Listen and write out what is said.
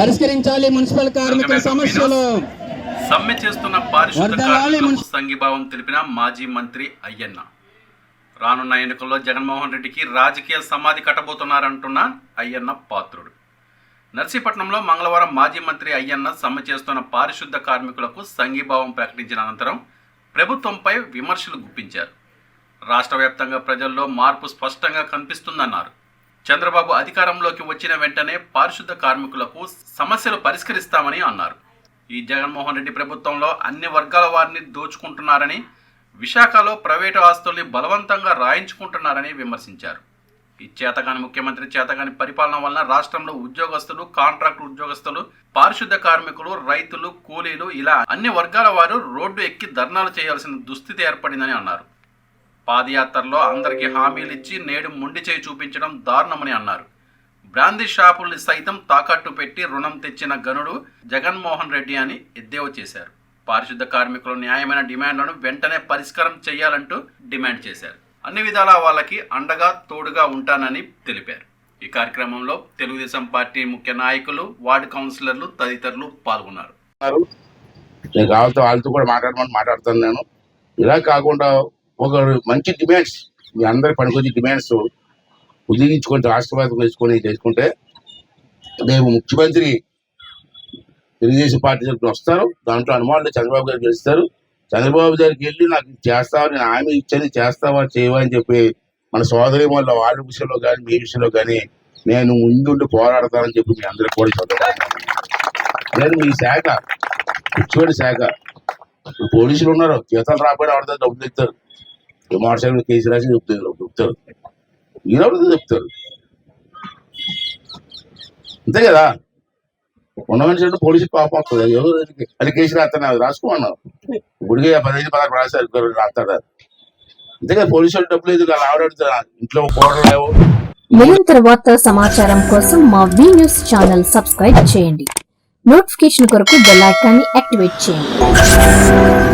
పరిష్కరించాలి మున్సిపల్ కార్మికుల సమస్యలు. సమ్మె చేస్తున్న పారిశుద్ధ కార్మికులకు సంఘీభావం తెలిపిన మాజీ మంత్రి అయ్యన్న. రానున్న ఎన్నికల్లో జగన్మోహన్ రెడ్డికి రాజకీయ సమాధి కట్టబోతున్నారంటున్న అయ్యన్న పాత్రుడు. నర్సీపట్నంలో మంగళవారం మాజీ మంత్రి అయ్యన్న సమ్మె చేస్తున్న పారిశుద్ధ కార్మికులకు సంఘీభావం ప్రకటించిన అనంతరం ప్రభుత్వంపై విమర్శలు గుప్పించారు. రాష్ట్ర వ్యాప్తంగా ప్రజల్లో మార్పు స్పష్టంగా కనిపిస్తుందన్నారు. చంద్రబాబు అధికారంలోకి వచ్చిన వెంటనే పారిశుద్ధ కార్మికులకు సమస్యలు పరిష్కరిస్తామని అన్నారు. ఈ జగన్మోహన్ రెడ్డి ప్రభుత్వంలో అన్ని వర్గాల వారిని దోచుకుంటున్నారని, విశాఖలో ప్రైవేటు ఆస్తుల్ని బలవంతంగా రాయించుకుంటున్నారని విమర్శించారు. ఈ చేతగాని ముఖ్యమంత్రి చేతగాని పరిపాలన వలన రాష్ట్రంలో ఉద్యోగస్తులు, కాంట్రాక్టు ఉద్యోగస్తులు, పారిశుద్ధ కార్మికులు, రైతులు, కూలీలు ఇలా అన్ని వర్గాల వారు రోడ్డు ఎక్కి ధర్నాలు చేయాల్సిన దుస్థితి ఏర్పడిందని అన్నారు. పాదయాత్రలో అందరికీ హామీలు ఇచ్చి నేడు మొండి చేయి చూపించడం దారుణమని అన్నారు. బ్రాందీ షాపుల్ని సైతం తాకట్టు పెట్టి రుణం తెచ్చిన గనుడు జగన్మోహన్ రెడ్డి అని ఎద్దేవా చేశారు. పారిశుద్ధ కార్మికుల న్యాయమైన డిమాండ్లను వెంటనే పరిష్కారం చేయాలంటూ డిమాండ్ చేశారు. అన్ని విధాలా వాళ్ళకి అండగా తోడుగా ఉంటానని తెలిపారు. ఈ కార్యక్రమంలో తెలుగుదేశం పార్టీ ముఖ్య నాయకులు, వార్డు కౌన్సిలర్లు తదితరులు పాల్గొన్నారు. వాళ్ళతో కూడా మాట్లాడుతాను నేను. ఇలా కాకుండా ఒక మంచి డిమాండ్స్, మీ అందరి పనికొచ్చి డిమాండ్స్ ఉద్యోగించుకొని రాష్ట్రవ్యాప్తంగా చేసుకుంటే రేపు ముఖ్యమంత్రి తెలుగుదేశం పార్టీ వస్తారు. దాంట్లో అనుమానులు చంద్రబాబు గారు గెలుస్తారు. చంద్రబాబు గారికి వెళ్ళి నాకు చేస్తావా, నేను హామీ ఇచ్చాను, చేస్తావా చేయవా అని చెప్పి మన సోదరి వాళ్ళ వార్డు విషయంలో కానీ మీ విషయంలో కానీ నేను ముందుండి పోరాడతానని చెప్పి మీ అందరికీ కూడా చదువుతాను. నేను మీ శాఖ ముఖ్యమైన శాఖ, పోలీసులు ఉన్నారు, జీతాలు రాకపోయినా ఆడతారు, డబ్బులు ఇస్తారు, మోటార్ కేసు రాసి చెప్తారు, ఈరోజు చెప్తారు, అంతే కదా. ఉన్న మనిషి పోలీసులు పాపం వస్తుంది, అది కేసు రాస్తాను, అది రాసుకోమన్నావు. ఇప్పటికే 15-16 రాశారు, రాస్తాడు, అంతే కదా. పోలీసులు డబ్బులు లేదు, ఆవిడ ఇంట్లో పోవడం. నిరంతర వార్తా సమాచారం కోసం మా వి న్యూస్ ఛానల్ సబ్స్క్రైబ్ చేయండి. నోటిఫికేషన్ కొరకు బెల్ ఐకాన్ని యాక్టివేట్ చేయండి.